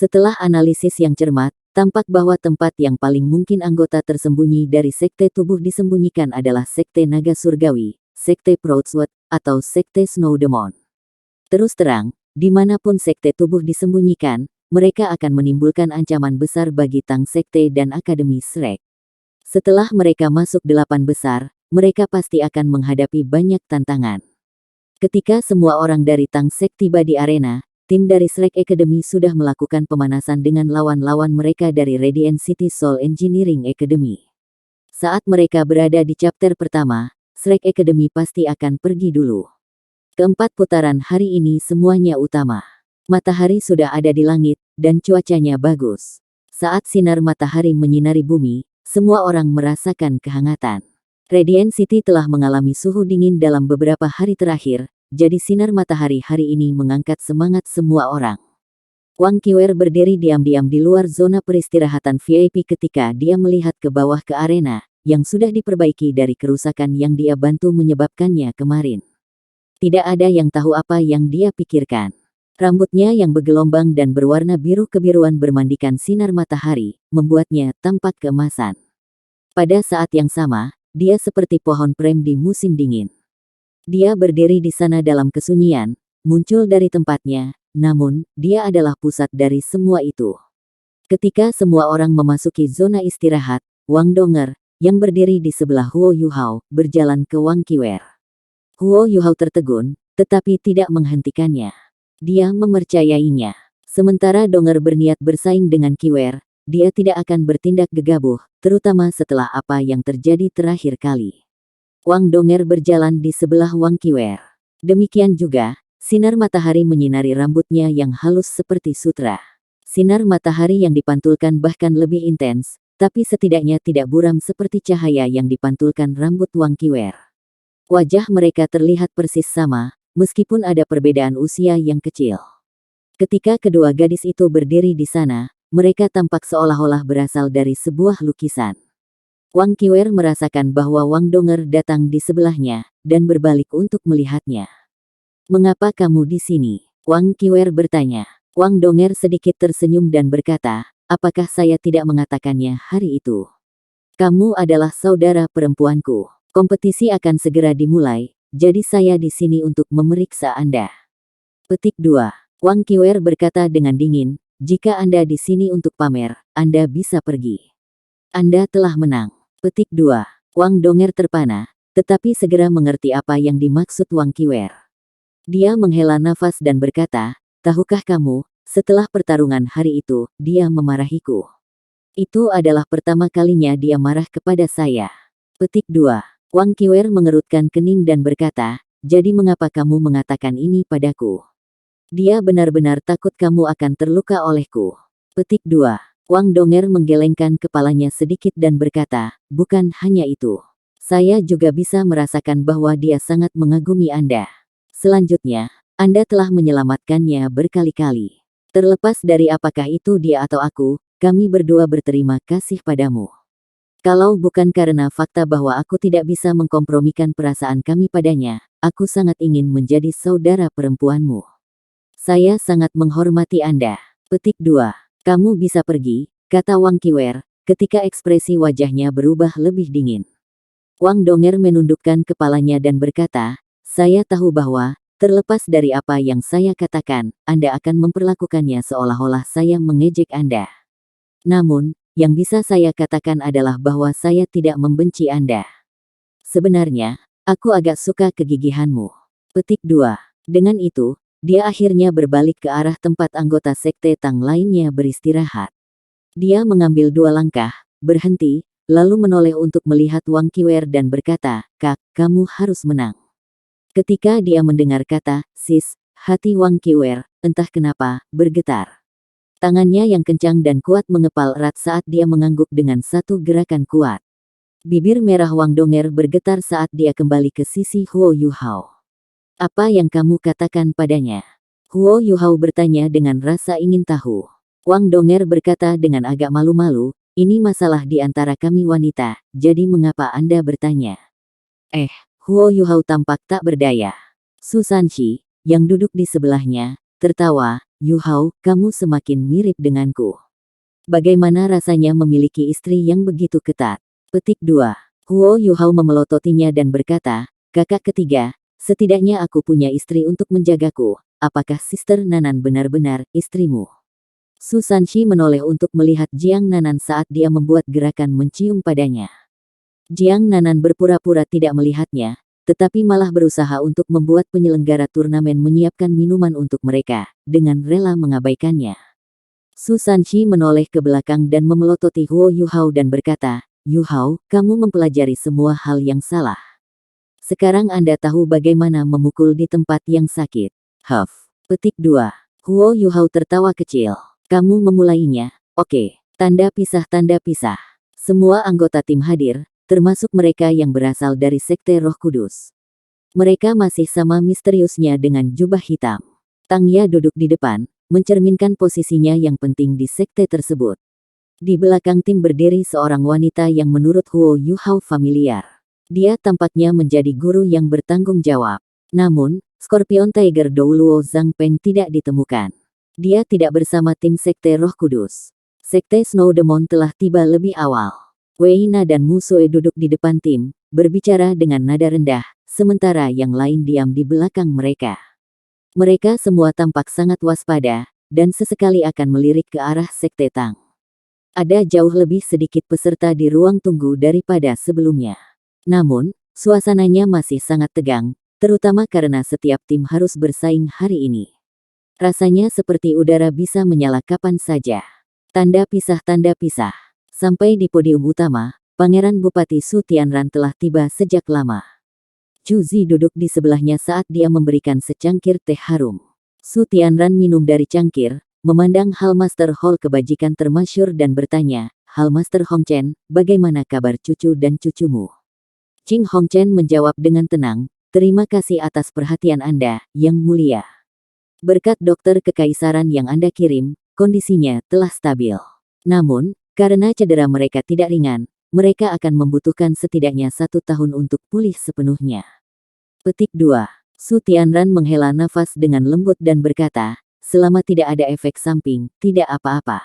Setelah analisis yang cermat, tampak bahwa tempat yang paling mungkin anggota tersembunyi dari Sekte Tubuh disembunyikan adalah Sekte Naga Surgawi, Sekte Proudwort, atau Sekte Snow Demon. Terus terang, dimanapun Sekte Tubuh disembunyikan, mereka akan menimbulkan ancaman besar bagi Tang Sekte dan Akademi Shrek. Setelah mereka masuk 8 besar, mereka pasti akan menghadapi banyak tantangan. Ketika semua orang dari Tang Sek tiba di arena, tim dari Shrek Academy sudah melakukan pemanasan dengan lawan-lawan mereka dari Radiant City Soul Engineering Academy. Saat mereka berada di chapter pertama, Shrek Academy pasti akan pergi dulu. Keempat putaran hari ini semuanya utama. Matahari sudah ada di langit, dan cuacanya bagus. Saat sinar matahari menyinari bumi, semua orang merasakan kehangatan. Radiant City telah mengalami suhu dingin dalam beberapa hari terakhir, jadi sinar matahari hari ini mengangkat semangat semua orang. Wang Qiwer berdiri diam-diam di luar zona peristirahatan VIP ketika dia melihat ke bawah ke arena, yang sudah diperbaiki dari kerusakan yang dia bantu menyebabkannya kemarin. Tidak ada yang tahu apa yang dia pikirkan. Rambutnya yang bergelombang dan berwarna biru kebiruan bermandikan sinar matahari, membuatnya tampak keemasan. Pada saat yang sama, dia seperti pohon prem di musim dingin. Dia berdiri di sana dalam kesunyian, muncul dari tempatnya, namun, dia adalah pusat dari semua itu. Ketika semua orang memasuki zona istirahat, Wang Donger, yang berdiri di sebelah Huo Yuhao, berjalan ke Wang Qiwer. Huo Yuhao tertegun, tetapi tidak menghentikannya. Dia mempercayainya. Sementara Donger berniat bersaing dengan Qiwer, dia tidak akan bertindak gegabah, terutama setelah apa yang terjadi terakhir kali. Wang Donger berjalan di sebelah Wang Qiwer. Demikian juga, sinar matahari menyinari rambutnya yang halus seperti sutra. Sinar matahari yang dipantulkan bahkan lebih intens, tapi setidaknya tidak buram seperti cahaya yang dipantulkan rambut Wang Qiwer. Wajah mereka terlihat persis sama, meskipun ada perbedaan usia yang kecil. Ketika kedua gadis itu berdiri di sana, mereka tampak seolah-olah berasal dari sebuah lukisan. Wang Qiwer merasakan bahwa Wang Donger datang di sebelahnya, dan berbalik untuk melihatnya. "Mengapa kamu di sini?" Wang Qiwer bertanya. Wang Donger sedikit tersenyum dan berkata, "Apakah saya tidak mengatakannya hari itu? Kamu adalah saudara perempuanku. Kompetisi akan segera dimulai, jadi saya di sini untuk memeriksa Anda." Petik 2. Wang Qiwer berkata dengan dingin, "Jika Anda di sini untuk pamer, Anda bisa pergi. Anda telah menang." Petik 2. Wang Donger terpana, tetapi segera mengerti apa yang dimaksud Wang Qiwer. Dia menghela nafas dan berkata, "Tahukah kamu, setelah pertarungan hari itu, dia memarahiku. Itu adalah pertama kalinya dia marah kepada saya." Petik 2. Wang Qiwer mengerutkan kening dan berkata, "Jadi mengapa kamu mengatakan ini padaku? Dia benar-benar takut kamu akan terluka olehku." Petik 2. Wang Donger menggelengkan kepalanya sedikit dan berkata, "Bukan hanya itu. Saya juga bisa merasakan bahwa dia sangat mengagumi Anda. Selanjutnya, Anda telah menyelamatkannya berkali-kali. Terlepas dari apakah itu dia atau aku, kami berdua berterima kasih padamu. Kalau bukan karena fakta bahwa aku tidak bisa mengkompromikan perasaan kami padanya, aku sangat ingin menjadi saudara perempuanmu. Saya sangat menghormati Anda." Petik 2. "Kamu bisa pergi," kata Wang Qiwer, ketika ekspresi wajahnya berubah lebih dingin. Wang Donger menundukkan kepalanya dan berkata, "Saya tahu bahwa, terlepas dari apa yang saya katakan, Anda akan memperlakukannya seolah-olah saya mengejek Anda. Namun, yang bisa saya katakan adalah bahwa saya tidak membenci Anda. Sebenarnya, aku agak suka kegigihanmu." Petik 2. Dengan itu, dia akhirnya berbalik ke arah tempat anggota Sekte Tang lainnya beristirahat. Dia mengambil 2 langkah, berhenti, lalu menoleh untuk melihat Wang Qiwer dan berkata, "Kak, kamu harus menang." Ketika dia mendengar kata, "sis," hati Wang Qiwer, entah kenapa, bergetar. Tangannya yang kencang dan kuat mengepal erat saat dia mengangguk dengan satu gerakan kuat. Bibir merah Wang Donger bergetar saat dia kembali ke sisi Huo Yuhao. "Apa yang kamu katakan padanya?" Huo Yuhao bertanya dengan rasa ingin tahu. Wang Donger berkata dengan agak malu-malu, "Ini masalah di antara kami wanita, jadi mengapa Anda bertanya?" Huo Yuhao tampak tak berdaya. Su Sanxi, yang duduk di sebelahnya, tertawa, Yu Hao, kamu semakin mirip denganku. Bagaimana rasanya memiliki istri yang begitu ketat? Petik 2. Huo Yu Hao memelototinya dan berkata, kakak ketiga, setidaknya aku punya istri untuk menjagaku. Apakah Sister Nanan benar-benar istrimu? Su Sanshi menoleh untuk melihat Jiang Nanan saat dia membuat gerakan mencium padanya. Jiang Nanan berpura-pura tidak melihatnya, tetapi malah berusaha untuk membuat penyelenggara turnamen menyiapkan minuman untuk mereka, dengan rela mengabaikannya. Su Sanshi menoleh ke belakang dan memelototi Huo Yu Hao dan berkata, Yu Hao, kamu mempelajari semua hal yang salah. Sekarang Anda tahu bagaimana memukul di tempat yang sakit. Huff. Petik 2. Huo Yu Hao tertawa kecil. Kamu memulainya? Oke. Tanda pisah tanda pisah. Semua anggota tim hadir, termasuk mereka yang berasal dari Sekte Roh Kudus. Mereka masih sama misteriusnya dengan jubah hitam. Tang Ya duduk di depan, mencerminkan posisinya yang penting di sekte tersebut. Di belakang tim berdiri seorang wanita yang menurut Huo Yu Hao familiar. Dia tampaknya menjadi guru yang bertanggung jawab. Namun, Scorpion Tiger Douluo Zhang Peng tidak ditemukan. Dia tidak bersama tim Sekte Roh Kudus. Sekte Snow Demon telah tiba lebih awal. Wei Na dan Mu Sue duduk di depan tim, berbicara dengan nada rendah, sementara yang lain diam di belakang mereka. Mereka semua tampak sangat waspada, dan sesekali akan melirik ke arah Sekte Tang. Ada jauh lebih sedikit peserta di ruang tunggu daripada sebelumnya. Namun, suasananya masih sangat tegang, terutama karena setiap tim harus bersaing hari ini. Rasanya seperti udara bisa menyala kapan saja. Tanda pisah tanda pisah. Sampai di podium utama, Pangeran Bupati Su Tianran telah tiba sejak lama. Chu Zi duduk di sebelahnya saat dia memberikan secangkir teh harum. Su Tianran minum dari cangkir, memandang Hallmaster Hall kebajikan termasyur dan bertanya, Hallmaster Hongchen, bagaimana kabar cucu dan cucumu? Qing Hongchen menjawab dengan tenang, terima kasih atas perhatian Anda, Yang Mulia. Berkat dokter kekaisaran yang Anda kirim, kondisinya telah stabil. Namun, karena cedera mereka tidak ringan, mereka akan membutuhkan setidaknya 1 tahun untuk pulih sepenuhnya. Petik 2. Su Tianran menghela nafas dengan lembut dan berkata, selama tidak ada efek samping, tidak apa-apa.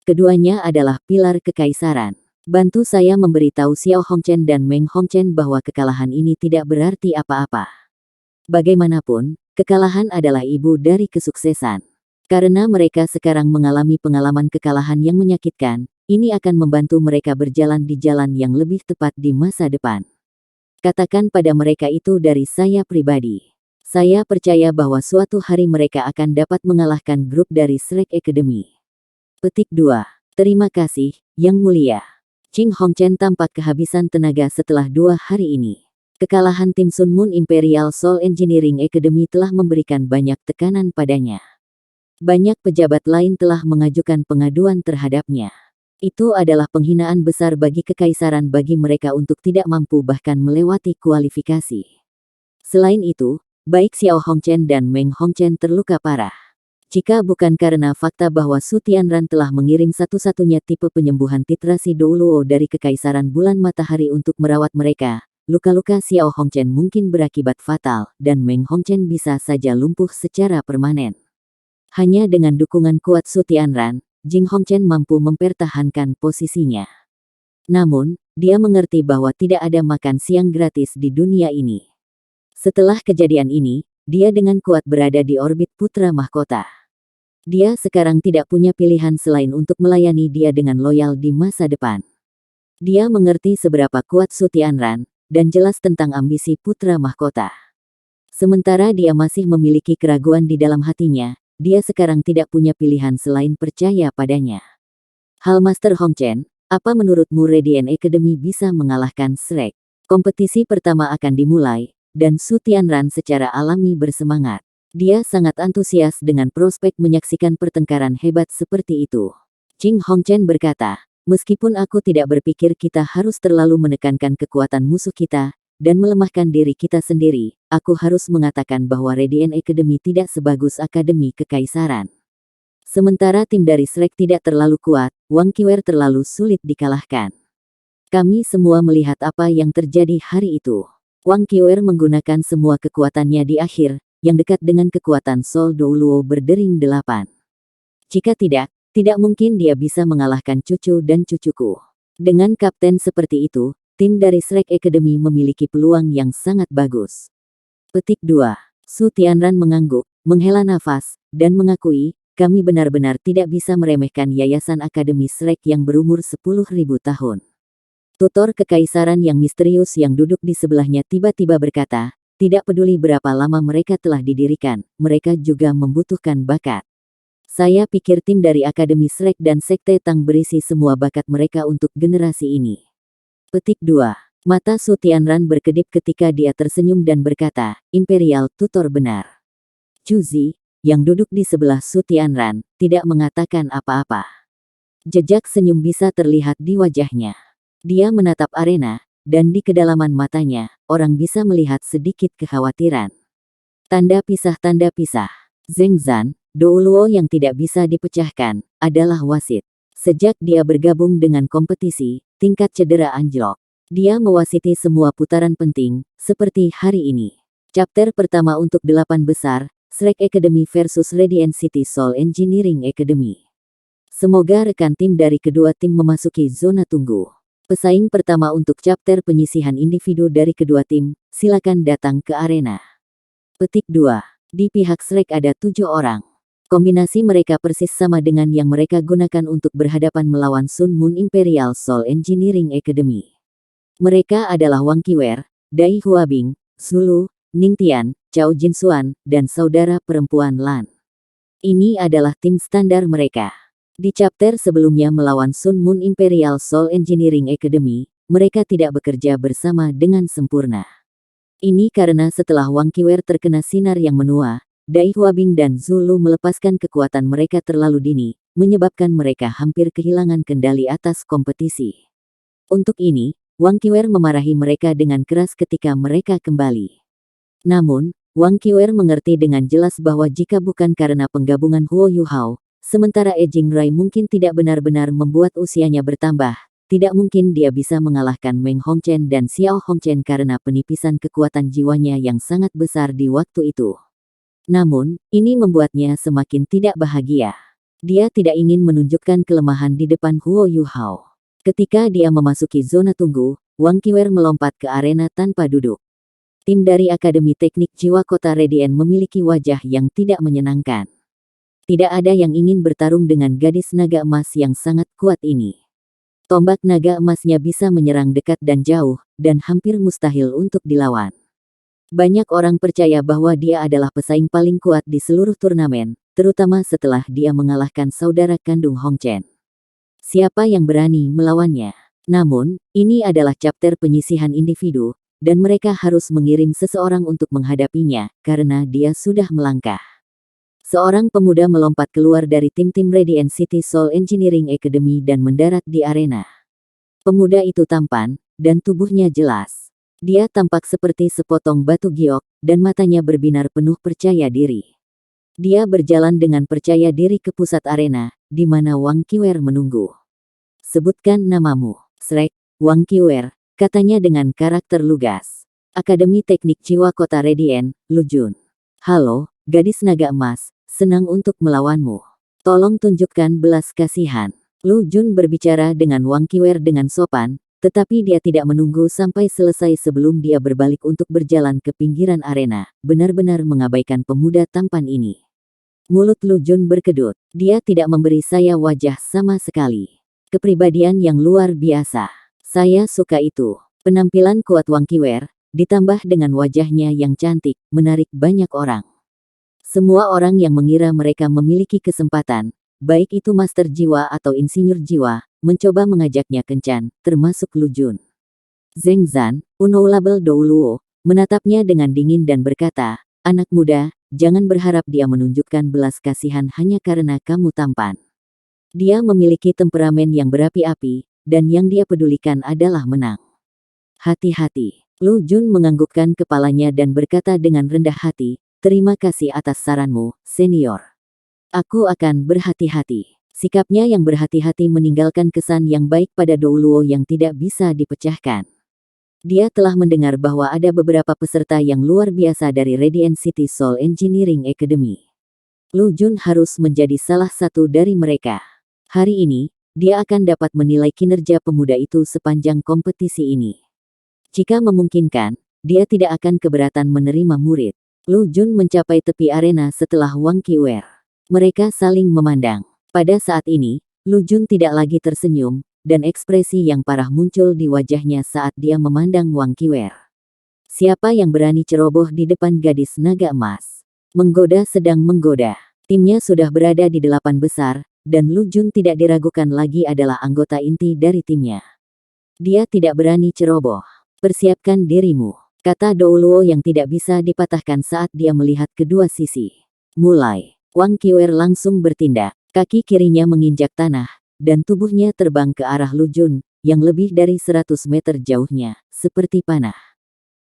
Keduanya adalah pilar kekaisaran. Bantu saya memberitahu Xiao Hongchen dan Meng Hongchen bahwa kekalahan ini tidak berarti apa-apa. Bagaimanapun, kekalahan adalah ibu dari kesuksesan. Karena mereka sekarang mengalami pengalaman kekalahan yang menyakitkan, ini akan membantu mereka berjalan di jalan yang lebih tepat di masa depan. Katakan pada mereka itu dari saya pribadi. Saya percaya bahwa suatu hari mereka akan dapat mengalahkan grup dari Shrek Academy. Petik 2. Terima kasih, Yang Mulia. Qing Hongchen tampak kehabisan tenaga setelah 2 hari ini. Kekalahan tim Sun Moon Imperial Soul Engineering Academy telah memberikan banyak tekanan padanya. Banyak pejabat lain telah mengajukan pengaduan terhadapnya. Itu adalah penghinaan besar bagi kekaisaran bagi mereka untuk tidak mampu bahkan melewati kualifikasi. Selain itu, baik Xiao Hongchen dan Meng Hongchen terluka parah. Jika bukan karena fakta bahwa Su Tianran telah mengirim satu-satunya tipe penyembuhan titrasi Douluo dari Kekaisaran Bulan Matahari untuk merawat mereka, luka-luka Xiao Hongchen mungkin berakibat fatal, dan Meng Hongchen bisa saja lumpuh secara permanen. Hanya dengan dukungan kuat Su Tianran, Jing Hongchen mampu mempertahankan posisinya. Namun, dia mengerti bahwa tidak ada makan siang gratis di dunia ini. Setelah kejadian ini, dia dengan kuat berada di orbit putra mahkota. Dia sekarang tidak punya pilihan selain untuk melayani dia dengan loyal di masa depan. Dia mengerti seberapa kuat Su Tianran, dan jelas tentang ambisi putra mahkota. Sementara dia masih memiliki keraguan di dalam hatinya, dia sekarang tidak punya pilihan selain percaya padanya. Hallmaster Hongchen, apa menurutmu Radiant Academy bisa mengalahkan Shrek? Kompetisi pertama akan dimulai, dan Su Tianran secara alami bersemangat. Dia sangat antusias dengan prospek menyaksikan pertengkaran hebat seperti itu. Qing Hongchen berkata, meskipun aku tidak berpikir kita harus terlalu menekankan kekuatan musuh kita, dan melemahkan diri kita sendiri, aku harus mengatakan bahwa Radiant Academy tidak sebagus Akademi Kekaisaran. Sementara tim dari Shrek tidak terlalu kuat, Wang Qiwer terlalu sulit dikalahkan. Kami semua melihat apa yang terjadi hari itu. Wang Qiwer menggunakan semua kekuatannya di akhir, yang dekat dengan kekuatan Sol Douluo berdering 8. Jika tidak mungkin dia bisa mengalahkan cucu dan cucuku. Dengan kapten seperti itu, tim dari Shrek Academy memiliki peluang yang sangat bagus. Petik 2. Su Tianran mengangguk, menghela nafas, dan mengakui, kami benar-benar tidak bisa meremehkan Yayasan Akademi Shrek yang berumur 10.000 tahun. Tutor kekaisaran yang misterius yang duduk di sebelahnya tiba-tiba berkata, tidak peduli berapa lama mereka telah didirikan, mereka juga membutuhkan bakat. Saya pikir tim dari Akademi Shrek dan Sekte Tang berisi semua bakat mereka untuk generasi ini. Petik 2. Mata Su Tianran berkedip ketika dia tersenyum dan berkata, Imperial Tutor benar. Chuzi, yang duduk di sebelah Su Tianran, tidak mengatakan apa-apa. Jejak senyum bisa terlihat di wajahnya. Dia menatap arena, dan di kedalaman matanya, orang bisa melihat sedikit kekhawatiran. Tanda pisah. Zheng Zan, Douluo yang tidak bisa dipecahkan, adalah wasit. Sejak dia bergabung dengan kompetisi, tingkat cedera anjlok. Dia mewasiti semua putaran penting, seperti hari ini. Chapter pertama untuk 8 besar, Shrek Academy versus Radiant City Soul Engineering Academy. Semoga rekan tim dari kedua tim memasuki zona tunggu. Pesaing pertama untuk chapter penyisihan individu dari kedua tim, silakan datang ke arena. Petik 2. Di pihak Shrek ada 7 orang. Kombinasi mereka persis sama dengan yang mereka gunakan untuk berhadapan melawan Sun Moon Imperial Soul Engineering Academy. Mereka adalah Wang Qiwer, Dai Huabing, Zulu, Ningtian, Chao Jinxuan, dan saudara perempuan Lan. Ini adalah tim standar mereka. Di chapter sebelumnya melawan Sun Moon Imperial Soul Engineering Academy, mereka tidak bekerja bersama dengan sempurna. Ini karena setelah Wang Qiwer terkena sinar yang menua, Dai Huabing dan Zulu melepaskan kekuatan mereka terlalu dini, menyebabkan mereka hampir kehilangan kendali atas kompetisi. Untuk ini, Wang Qiwer memarahi mereka dengan keras ketika mereka kembali. Namun, Wang Qiwer mengerti dengan jelas bahwa jika bukan karena penggabungan Huo Yuhao, sementara Jing Rai mungkin tidak benar-benar membuat usianya bertambah, tidak mungkin dia bisa mengalahkan Meng Hongchen dan Xiao Hongchen karena penipisan kekuatan jiwanya yang sangat besar di waktu itu. Namun, ini membuatnya semakin tidak bahagia. Dia tidak ingin menunjukkan kelemahan di depan Huo Yuhao. Ketika dia memasuki zona tunggu, Wang Qiwer melompat ke arena tanpa duduk. Tim dari Akademi Teknik Jiwa Kota Radiant memiliki wajah yang tidak menyenangkan. Tidak ada yang ingin bertarung dengan gadis naga emas yang sangat kuat ini. Tombak naga emasnya bisa menyerang dekat dan jauh, dan hampir mustahil untuk dilawan. Banyak orang percaya bahwa dia adalah pesaing paling kuat di seluruh turnamen, terutama setelah dia mengalahkan saudara kandung Hongchen. Siapa yang berani melawannya? Namun, ini adalah chapter penyisihan individu, dan mereka harus mengirim seseorang untuk menghadapinya, karena dia sudah melangkah. Seorang pemuda melompat keluar dari tim-tim Radiant City Soul Engineering Academy dan mendarat di arena. Pemuda itu tampan, dan tubuhnya jelas. Dia tampak seperti sepotong batu giok, dan matanya berbinar penuh percaya diri. Dia berjalan dengan percaya diri ke pusat arena, di mana Wang Qiwer menunggu. Sebutkan namamu, Shrek, Wang Qiwer, katanya dengan karakter lugas. Akademi Teknik Jiwa Kota Radiant, Lu Jun. Halo, gadis naga emas. Senang untuk melawanmu. Tolong tunjukkan belas kasihan. Lu Jun berbicara dengan Wang Qiwer dengan sopan, tetapi dia tidak menunggu sampai selesai sebelum dia berbalik untuk berjalan ke pinggiran arena, benar-benar mengabaikan pemuda tampan ini. Mulut Lu Jun berkedut. Dia tidak memberi saya wajah sama sekali. Kepribadian yang luar biasa. Saya suka itu. Penampilan kuat Wang Qiwer, ditambah dengan wajahnya yang cantik, menarik banyak orang. Semua orang yang mengira mereka memiliki kesempatan, baik itu master jiwa atau insinyur jiwa, mencoba mengajaknya kencan, termasuk Lu Jun. Zheng Zan, Unknowable Douluo, menatapnya dengan dingin dan berkata, anak muda, jangan berharap dia menunjukkan belas kasihan hanya karena kamu tampan. Dia memiliki temperamen yang berapi-api, dan yang dia pedulikan adalah menang. Hati-hati. Lu Jun menganggukkan kepalanya dan berkata dengan rendah hati, terima kasih atas saranmu, senior. Aku akan berhati-hati. Sikapnya yang berhati-hati meninggalkan kesan yang baik pada Douluo yang tidak bisa dipecahkan. Dia telah mendengar bahwa ada beberapa peserta yang luar biasa dari Radiant City Soul Engineering Academy. Lu Jun harus menjadi salah satu dari mereka. Hari ini, dia akan dapat menilai kinerja pemuda itu sepanjang kompetisi ini. Jika memungkinkan, dia tidak akan keberatan menerima murid. Lu Jun mencapai tepi arena setelah Wang Qiwer. Mereka saling memandang. Pada saat ini, Lu Jun tidak lagi tersenyum, dan ekspresi yang parah muncul di wajahnya saat dia memandang Wang Qiwer. Siapa yang berani ceroboh di depan gadis naga emas? Menggoda sedang menggoda. Timnya sudah berada di 8 besar, dan Lu Jun tidak diragukan lagi adalah anggota inti dari timnya. Dia tidak berani ceroboh. Persiapkan dirimu, kata Douluo yang tidak bisa dipatahkan saat dia melihat kedua sisi. Mulai. Wang Qiwer langsung bertindak. Kaki kirinya menginjak tanah, dan tubuhnya terbang ke arah Lu Jun, yang lebih dari 100 meter jauhnya, seperti panah.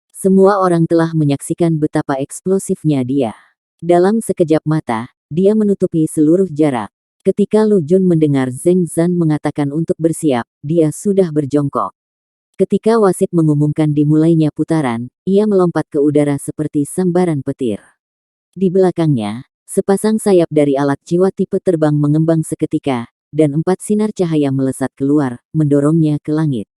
Semua orang telah menyaksikan betapa eksplosifnya dia. Dalam sekejap mata, dia menutupi seluruh jarak. Ketika Lu Jun mendengar Zheng Zan mengatakan untuk bersiap, dia sudah berjongkok. Ketika wasit mengumumkan dimulainya putaran, ia melompat ke udara seperti sambaran petir. Di belakangnya, sepasang sayap dari alat jiwa tipe terbang mengembang seketika, dan 4 sinar cahaya melesat keluar, mendorongnya ke langit.